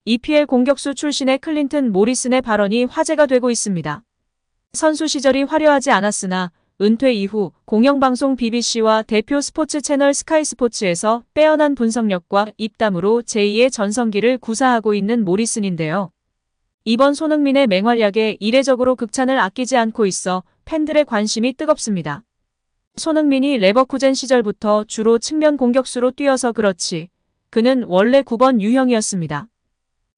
EPL 공격수 출신의 클린튼 모리슨의 발언이 화제가 되고 있습니다. 선수 시절이 화려하지 않았으나 은퇴 이후 공영방송 BBC와 대표 스포츠 채널 스카이 스포츠에서 빼어난 분석력과 입담으로 제2의 전성기를 구사하고 있는 모리슨인데요. 이번 손흥민의 맹활약에 이례적으로 극찬을 아끼지 않고 있어 팬들의 관심이 뜨겁습니다. 손흥민이 레버쿠젠 시절부터 주로 측면 공격수로 뛰어서 그렇지 그는 원래 9번 유형이었습니다.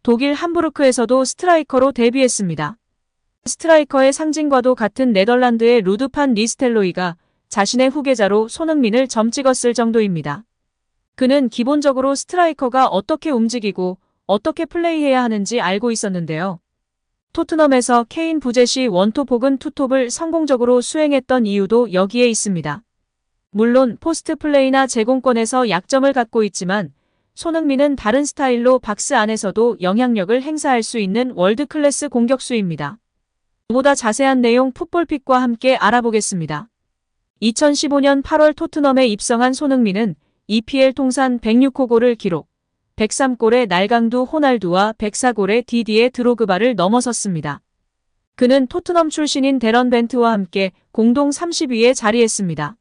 독일 함부르크에서도 스트라이커로 데뷔했습니다. 스트라이커의 상징과도 같은 네덜란드의 루드 판 니스텔로이가 자신의 후계자로 손흥민을 점찍었을 정도입니다. 그는 기본적으로 스트라이커가 어떻게 움직이고 어떻게 플레이해야 하는지 알고 있었는데요. 토트넘에서 케인 부젯이 원톱 혹은 투톱을 성공적으로 수행했던 이유도 여기에 있습니다. 물론 포스트 플레이나 제공권에서 약점을 갖고 있지만 손흥민은 다른 스타일로 박스 안에서도 영향력을 행사할 수 있는 월드클래스 공격수입니다. 보다 자세한 내용 풋볼픽과 함께 알아보겠습니다. 2015년 8월 토트넘에 입성한 손흥민은 EPL 통산 106호 골을 기록, 103골의 날강두 호날두와 104골의 디디에 드로그바를 넘어섰습니다. 그는 토트넘 출신인 데런 벤트와 함께 공동 30위에 자리했습니다.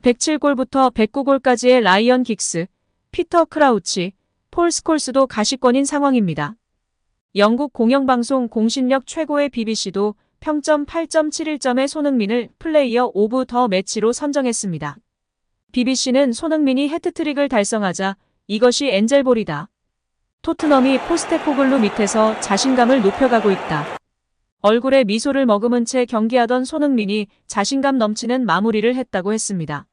107골부터 109골까지의 라이언 긱스, 피터 크라우치, 폴 스콜스도 가시권인 상황입니다. 영국 공영방송 공신력 최고의 BBC도 평점 8.71점의 손흥민을 플레이어 오브 더 매치로 선정했습니다. BBC는 손흥민이 해트트릭을 달성하자 이것이 엔젤볼이다. 토트넘이 포스테코글루 밑에서 자신감을 높여가고 있다. 얼굴에 미소를 머금은 채 경기하던 손흥민이 자신감 넘치는 마무리를 했다고 했습니다.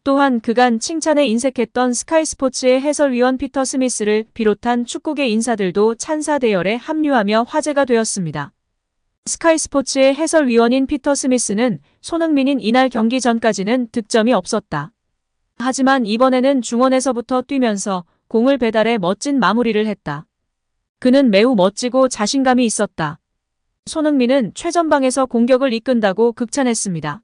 또한 그간 칭찬에 인색했던 스카이 스포츠의 해설위원 피터 스미스를 비롯한 축구계 인사들도 찬사 대열에 합류하며 화제가 되었습니다. 스카이 스포츠의 해설위원인 피터 스미스는 손흥민인 이날 경기 전까지는 득점이 없었다. 하지만 이번에는 중원에서부터 뛰면서 공을 배달해 멋진 마무리를 했다. 그는 매우 멋지고 자신감이 있었다. 손흥민은 최전방에서 공격을 이끈다고 극찬했습니다.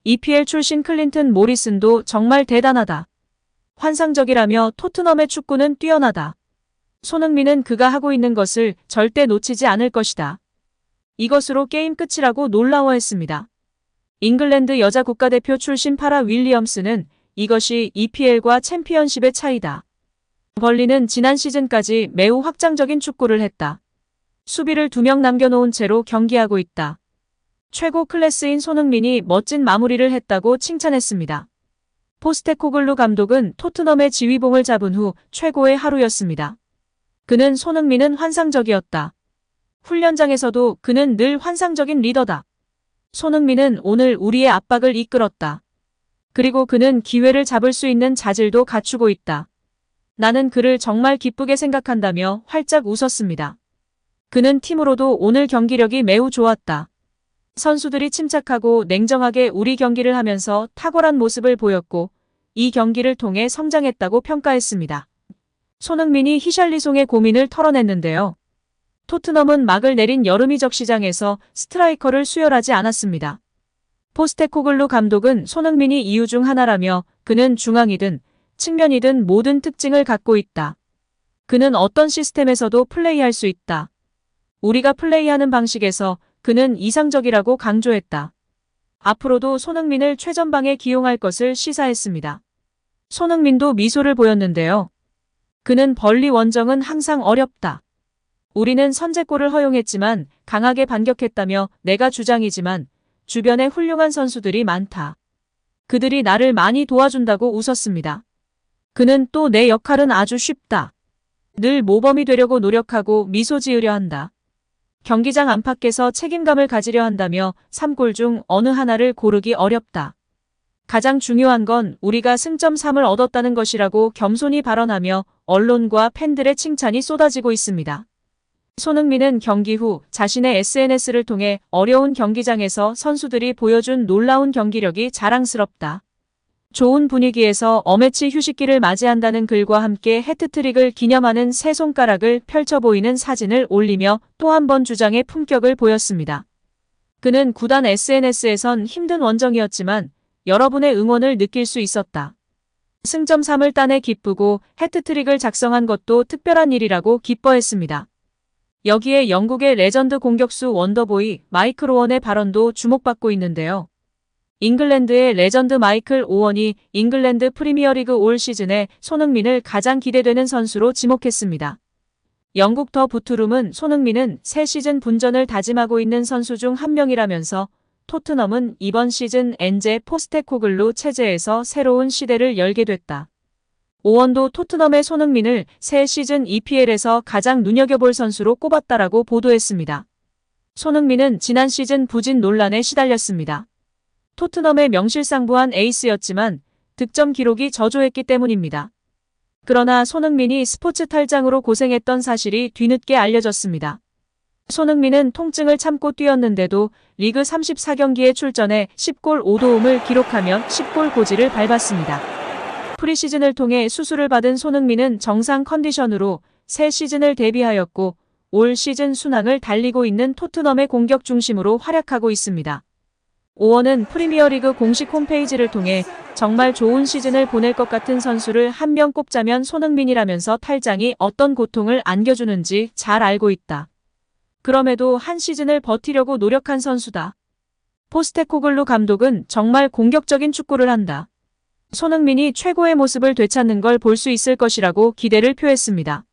EPL 출신 클린튼 모리슨도 정말 대단하다. 환상적이라며 토트넘의 축구는 뛰어나다. 손흥민은 그가 하고 있는 것을 절대 놓치지 않을 것이다. 이것으로 게임 끝이라고 놀라워했습니다. 잉글랜드 여자 국가대표 출신 파라 윌리엄스는 이것이 EPL과 챔피언십의 차이다. 벌리는 지난 시즌까지 매우 확장적인 축구를 했다. 수비를 2명 남겨놓은 채로 경기하고 있다. 최고 클래스인 손흥민이 멋진 마무리를 했다고 칭찬했습니다. 포스테코글루 감독은 토트넘의 지휘봉을 잡은 후 최고의 하루였습니다. 그는 손흥민은 환상적이었다. 훈련장에서도 그는 늘 환상적인 리더다. 손흥민은 오늘 우리의 압박을 이끌었다. 그리고 그는 기회를 잡을 수 있는 자질도 갖추고 있다. 나는 그를 정말 기쁘게 생각한다며 활짝 웃었습니다. 그는 팀으로도 오늘 경기력이 매우 좋았다. 선수들이 침착하고 냉정하게 우리 경기를 하면서 탁월한 모습을 보였고 이 경기를 통해 성장했다고 평가했습니다. 손흥민이 히샬리송의 고민을 털어냈는데요. 토트넘은 막을 내린 여름 이적 시장에서 스트라이커를 수혈하지 않았습니다. 포스테코글루 감독은 손흥민이 이유 중 하나라며 그는 중앙이든 측면이든 모든 특징을 갖고 있다. 그는 어떤 시스템에서도 플레이할 수 있다. 우리가 플레이하는 방식에서 그는 이상적이라고 강조했다. 앞으로도 손흥민을 최전방에 기용할 것을 시사했습니다. 손흥민도 미소를 보였는데요. 그는 벌리 원정은 항상 어렵다. 우리는 선제골을 허용했지만 강하게 반격했다며 내가 주장이지만 주변에 훌륭한 선수들이 많다. 그들이 나를 많이 도와준다고 웃었습니다. 그는 또 내 역할은 아주 쉽다. 늘 모범이 되려고 노력하고 미소 지으려 한다. 경기장 안팎에서 책임감을 가지려 한다며 3골 중 어느 하나를 고르기 어렵다. 가장 중요한 건 우리가 승점 3을 얻었다는 것이라고 겸손히 발언하며 언론과 팬들의 칭찬이 쏟아지고 있습니다. 손흥민은 경기 후 자신의 SNS를 통해 어려운 경기장에서 선수들이 보여준 놀라운 경기력이 자랑스럽다. 좋은 분위기에서 어매치 휴식기를 맞이한다는 글과 함께 해트트릭을 기념하는 세 손가락을 펼쳐 보이는 사진을 올리며 또 한 번 주장의 품격을 보였습니다. 그는 구단 SNS에선 힘든 원정이었지만 여러분의 응원을 느낄 수 있었다. 승점 3을 따내 기쁘고 해트트릭을 작성한 것도 특별한 일이라고 기뻐했습니다. 여기에 영국의 레전드 공격수 원더보이 마이클 오원의 발언도 주목받고 있는데요. 잉글랜드의 레전드 마이클 오원이 잉글랜드 프리미어리그 올 시즌에 손흥민을 가장 기대되는 선수로 지목했습니다. 영국 더 부투룸은 손흥민은 새 시즌 분전을 다짐하고 있는 선수 중 한 명이라면서 토트넘은 이번 시즌 엔제 포스테코글루 체제에서 새로운 시대를 열게 됐다. 오원도 토트넘의 손흥민을 새 시즌 EPL에서 가장 눈여겨볼 선수로 꼽았다라고 보도했습니다. 손흥민은 지난 시즌 부진 논란에 시달렸습니다. 토트넘의 명실상부한 에이스였지만 득점 기록이 저조했기 때문입니다. 그러나 손흥민이 스포츠 탈장으로 고생했던 사실이 뒤늦게 알려졌습니다. 손흥민은 통증을 참고 뛰었는데도 리그 34경기에 출전해 10골 5도움을 기록하며 10골 고지를 밟았습니다. 프리시즌을 통해 수술을 받은 손흥민은 정상 컨디션으로 새 시즌을 대비하였고 올 시즌 순항을 달리고 있는 토트넘의 공격 중심으로 활약하고 있습니다. 오원은 프리미어리그 공식 홈페이지를 통해 정말 좋은 시즌을 보낼 것 같은 선수를 한 명 꼽자면 손흥민이라면서 탈장이 어떤 고통을 안겨주는지 잘 알고 있다. 그럼에도 한 시즌을 버티려고 노력한 선수다. 포스테코글루 감독은 정말 공격적인 축구를 한다. 손흥민이 최고의 모습을 되찾는 걸 볼 수 있을 것이라고 기대를 표했습니다.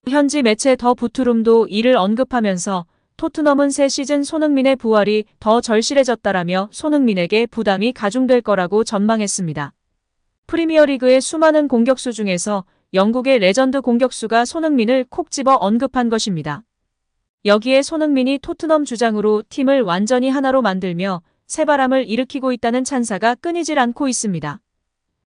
현지 매체 더 부투룸도 이를 언급하면서 토트넘은 새 시즌 손흥민의 부활이 더 절실해졌다라며 손흥민에게 부담이 가중될 거라고 전망했습니다. 프리미어리그의 수많은 공격수 중에서 영국의 레전드 공격수가 손흥민을 콕 집어 언급한 것입니다. 여기에 손흥민이 토트넘 주장으로 팀을 완전히 하나로 만들며 새바람을 일으키고 있다는 찬사가 끊이질 않고 있습니다.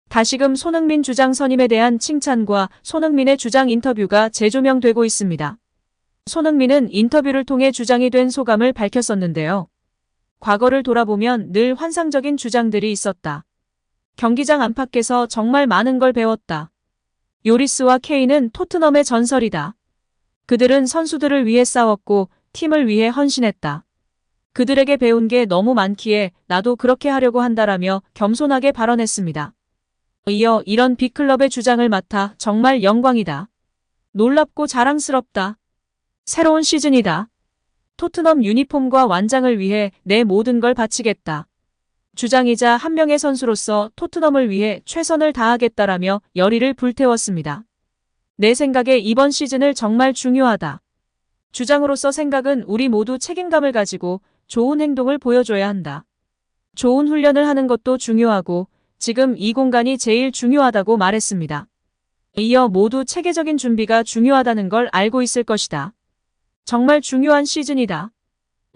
다시금 손흥민 주장 선임에 대한 칭찬과 손흥민의 주장 인터뷰가 재조명되고 있습니다. 손흥민은 인터뷰를 통해 주장이 된 소감을 밝혔었는데요. 과거를 돌아보면 늘 환상적인 주장들이 있었다. 경기장 안팎에서 정말 많은 걸 배웠다. 요리스와 케인은 토트넘의 전설이다. 그들은 선수들을 위해 싸웠고 팀을 위해 헌신했다. 그들에게 배운 게 너무 많기에 나도 그렇게 하려고 한다라며 겸손하게 발언했습니다. 이어 이런 빅클럽의 주장을 맡아 정말 영광이다. 놀랍고 자랑스럽다. 새로운 시즌이다. 토트넘 유니폼과 완장을 위해 내 모든 걸 바치겠다. 주장이자 한 명의 선수로서 토트넘을 위해 최선을 다하겠다라며 열의를 불태웠습니다. 내 생각에 이번 시즌을 정말 중요하다. 주장으로서 생각은 우리 모두 책임감을 가지고 좋은 행동을 보여줘야 한다. 좋은 훈련을 하는 것도 중요하고 지금 이 공간이 제일 중요하다고 말했습니다. 이어 모두 체계적인 준비가 중요하다는 걸 알고 있을 것이다. 정말 중요한 시즌이다.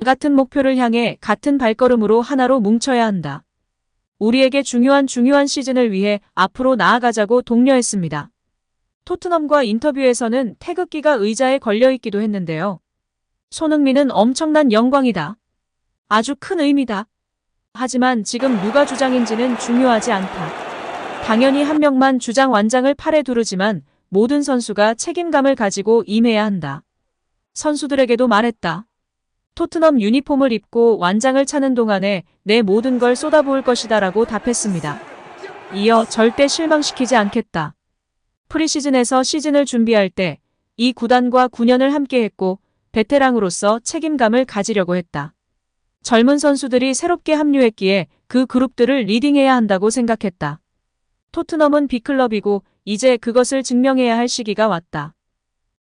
같은 목표를 향해 같은 발걸음으로 하나로 뭉쳐야 한다. 우리에게 중요한 시즌을 위해 앞으로 나아가자고 독려했습니다. 토트넘과 인터뷰에서는 태극기가 의자에 걸려있기도 했는데요. 손흥민은 엄청난 영광이다. 아주 큰 의미다. 하지만 지금 누가 주장인지는 중요하지 않다. 당연히 한 명만 주장 완장을 팔에 두르지만 모든 선수가 책임감을 가지고 임해야 한다. 선수들에게도 말했다. 토트넘 유니폼을 입고 완장을 차는 동안에 내 모든 걸 쏟아부을 것이다 라고 답했습니다. 이어 절대 실망시키지 않겠다. 프리시즌에서 시즌을 준비할 때 이 구단과 9년을 함께했고 베테랑으로서 책임감을 가지려고 했다. 젊은 선수들이 새롭게 합류했기에 그 그룹들을 리딩해야 한다고 생각했다. 토트넘은 빅클럽이고 이제 그것을 증명해야 할 시기가 왔다.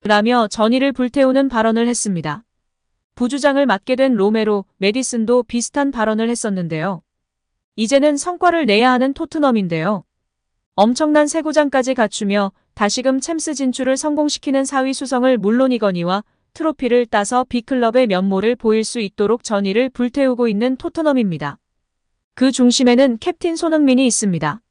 라며 전의를 불태우는 발언을 했습니다. 부주장을 맡게 된 로메로, 메디슨도 비슷한 발언을 했었는데요. 이제는 성과를 내야 하는 토트넘인데요. 엄청난 세구장까지 갖추며 다시금 챔스 진출을 성공시키는 4위 수성을 물론이거니와 트로피를 따서 빅클럽의 면모를 보일 수 있도록 전의를 불태우고 있는 토트넘입니다. 그 중심에는 캡틴 손흥민이 있습니다.